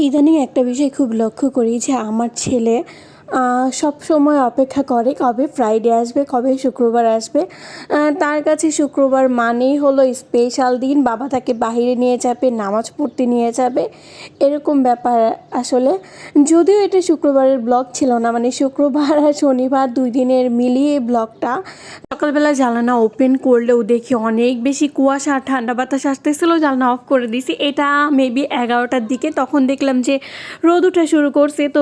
ইদানিং একটা বিষয় খুব লক্ষ্য করি যে আমার ছেলে সব সময় অপেক্ষা করে কবে ফ্রাইডে আসবে, কবে শুক্রবার আসবে। তার কাছে শুক্রবার মানেই হলো স্পেশাল দিন, বাবা তাকে বাইরে নিয়ে যাবে, নামাজ পড়তে নিয়ে যাবে, এরকম ব্যাপার। আসলে যদিও এটা শুক্রবারের ব্লগ ছিল না, মানে শুক্রবার আর শনিবার 2 দিনের মিলিয়ে ব্লগটা। সকালবেলা জানালা ওপেন করলেও দেখি অনেক বেশি কুয়াশা আর ঠান্ডা বাতাস আসতেছিল, জানালা অফ করে দিছি। এটা মেবি 11টার দিকে। তখন দেখলাম যে রোদ ওঠা শুরু করছে, তো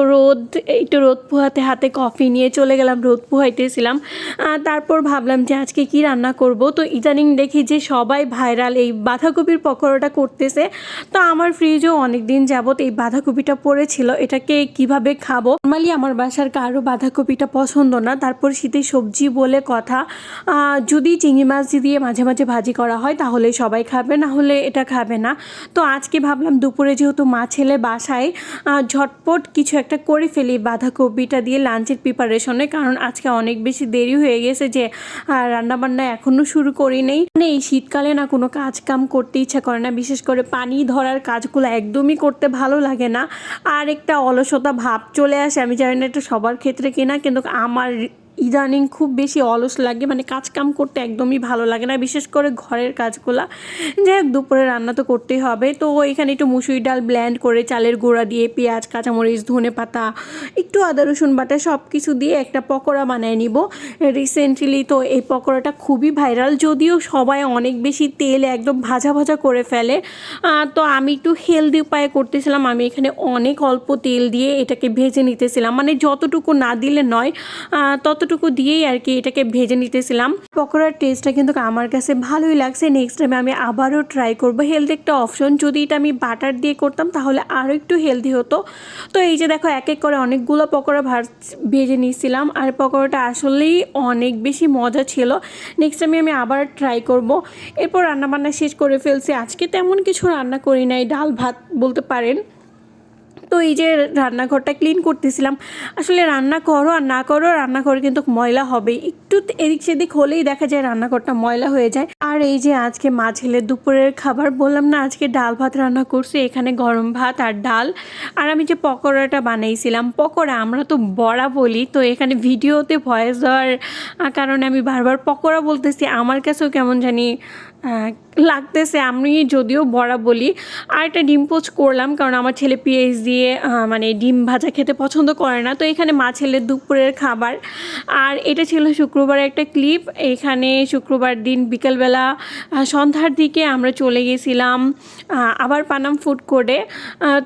একটু রোদ পোহাতে হাতে কফি নিয়ে চলে গেলাম, রোদ পোহাইতেছিলাম। তারপর ভাবলাম যে আজকে কি রান্না করব। তো ইদানিং দেখি যে সবাই ভাইরাল এই বাঁধাকপির পকোড়াটা করতেছে। তো আমার ফ্রিজেও অনেক দিন যাবত এই বাঁধাকপিটা পড়েছিল, এটাকে কিভাবে খাবো। নর্মালি আমার বাসার কারো বাঁধাকপিটা পছন্দ না, তারপর শীতের সবজি বলে কথা, যদি চিংড়ি মাছ দিয়ে মাঝে মাঝে ভাজি করা হয় তাহলে সবাই খাবে, না হলে এটা খাবে না। তো আজকে ভাবলাম দুপুরে যেহেতু মা ছেলে বাসায়, ঝটপট কিছু একটা করে ফেলি বাঁধাকপিটা দিয়ে লাঞ্চের প্রিপারেশনে, কারণ আজকে অনেক বেশি দেরি হয়ে গেছে যে রান্নাবান্না এখনও শুরু করি নেই। মানে এই শীতকালে না কোনো কাজ কাম করতে ইচ্ছা করে না, বিশেষ করে পানি ধরার কাজগুলো একদমই করতে ভালো লাগে না, আর একটা অলসতা ভাব চলে আসে। আমি জানি না এটা সবার ক্ষেত্রে কিনা, কিন্তু আমার ইদানিং খুব বেশি অলস লাগে, মানে কাজ কাম করতে একদমই ভালো লাগে না, বিশেষ করে ঘরের কাজগুলা। যাই হোক, দুপুরে রান্না তো করতেই হবে। তো এখানে একটু মুসুরি ডাল ব্লেন্ড করে চালের গুঁড়া দিয়ে পেঁয়াজ, কাঁচামরিচ, ধনে পাতা, একটু আদা রসুন বাটা সব কিছু দিয়ে একটা পকোড়া বানিয়ে নিব। রিসেন্টলি তো এই পকোড়াটা খুবই ভাইরাল, যদিও সবাই অনেক বেশি তেল একদম ভাজা ভাজা করে ফেলে। তো আমি একটু হেলদি উপায়ে করতেছিলাম। আমি এখানে অনেক অল্প তেল দিয়ে এটাকে ভেজে নিতেছিলাম, মানে যতটুকু না দিলে নয় ততটুকু দিয়েই আর কি এটাকে ভেজে নিতেছিলাম। পকোড়ার টেস্টটা কিন্তু আমার কাছে ভালোই লাগছে। নেক্সট টাইমে আমি আবারও ট্রাই করবো। হেলদি একটা অপশন, যদি এটা আমি বাটার দিয়ে করতাম তাহলে আরও একটু হেলদি হতো। তো এই যে দেখো, এক এক করে অনেকগুলো পকোড়া ভেজে নিয়েছিলাম, আর পকোড়াটা আসলেই অনেক বেশি মজা ছিল। নেক্সট টাইমে আমি আবার ট্রাই করব। এরপর রান্নাবান্না শেষ করে ফেলছি। আজকে তেমন কিছু রান্না করি নাই, ডাল ভাত বলতে পারেন। তো এই যে রান্নাঘরটা ক্লিন করতেছিলাম। আসলে রান্না করো আর না করো, রান্নাঘরে কিন্তু ময়লা হবে, একটু এদিক সেদিক হলেই দেখা যায় রান্নাঘরটা ময়লা হয়ে যায়। আর এই যে আজকে মা ছেলের দুপুরের খাবার বললাম না, আজকে ডাল ভাত রান্না করছি, এখানে গরম ভাত আর ডাল। আর আমি যে পকোড়াটা বানাইছিলাম, পকোড়া আমরা তো বড়া বলি, তো এখানে ভিডিওতে ভয়েস দেওয়ার কারণে আমি বারবার পকোড়া বলতেছি, আমার কাছেও কেমন জানি লাগতেছে। আমি যদিও বড়া বলি। আর একটা ডিম পোচ করলাম, কারণ আমার ছেলে পেঁয়াজ দিয়ে মানে ডিম ভাজা খেতে পছন্দ করে না। তো এখানে মা ছেলের দুপুরের খাবার। আর এটা ছিল শুক্রবারের একটা ক্লিপ। এখানে শুক্রবার দিন বিকালবেলা সন্ধ্যার দিকে আমরা চলে গেছিলাম আবার পানাম ফুড কোর্টে।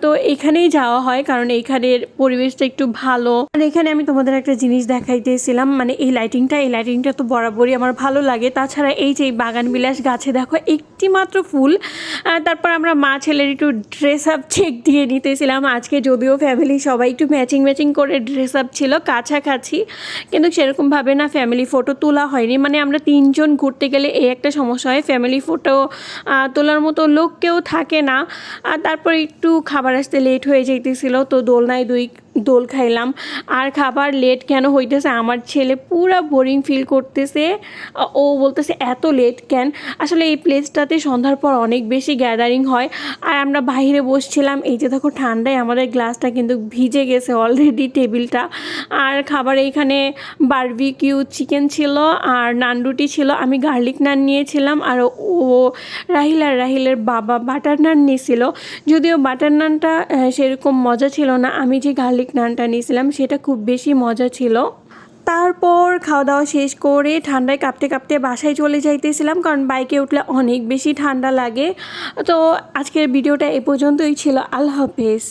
তো এখানেই যাওয়া হয় কারণ এইখানের পরিবেশটা একটু ভালো। আর এখানে আমি তোমাদের একটা জিনিস দেখাইতেছিলাম, মানে এই লাইটিংটা তো বরাবরই আমার ভালো লাগে। তাছাড়া এই যে বাগান বিলাস গাছে দেখো একটি মাত্র ফুল। তারপর আমরা মা ছেলের একটু ড্রেস আপ চেক দিয়ে নিতেছিলাম। আজকে যদিও ফ্যামিলি সবাই একটু ম্যাচিং করে ড্রেস আপ ছিল কাছাকাছি, কিন্তু সেরকমভাবে না ফ্যামিলি ফটো তোলা হয়নি। মানে আমরা 3 জন ঘুরতে গেলে এই একটা সমস্যা হয়, ফ্যামিলি ফটো তোলার মতো লোক কেউ থাকে না। আর তারপর একটু খাবার আসতে লেট হয়ে যাইতেছিল, তো দোলনায় দোল খাইলাম। আর খাবার লেট কেন হইতেছে, আমার ছেলে পুরা বোরিং ফিল করতেছে। ও বলতেছে এত লেট কেন। আসলে এই প্লেসটাতে সন্ধ্যার পর অনেক বেশি গ্যাদারিং হয়। আর আমরা বাইরে বসছিলাম, এই যে দেখো ঠান্ডায় আমাদের গ্লাসটা কিন্তু ভিজে গেছে অলরেডি টেবিলটা। আর খাবার এইখানে বারবিকিউ চিকেন ছিল আর নান রুটি ছিল। আমি গার্লিক নান নিয়েছিলাম, আর ও রাহিলের বাবা বাটার নান নিয়েছিল। যদিও বাটার নানটা সেরকম মজা ছিল না, আমি যে গার্লিক নানটা নিয়েছিলাম সেটা খুব বেশি মজা ছিল। তারপর খাওয়া দাওয়া শেষ করে ঠান্ডায় কাঁপতে কাঁপতে বাসায় চলে যাইতেছিলাম, কারণ বাইকে উঠলে অনেক বেশি ঠান্ডা লাগে। তো আজকের ভিডিওটা এ পর্যন্তই ছিল। আল্লাহ হাফেজ।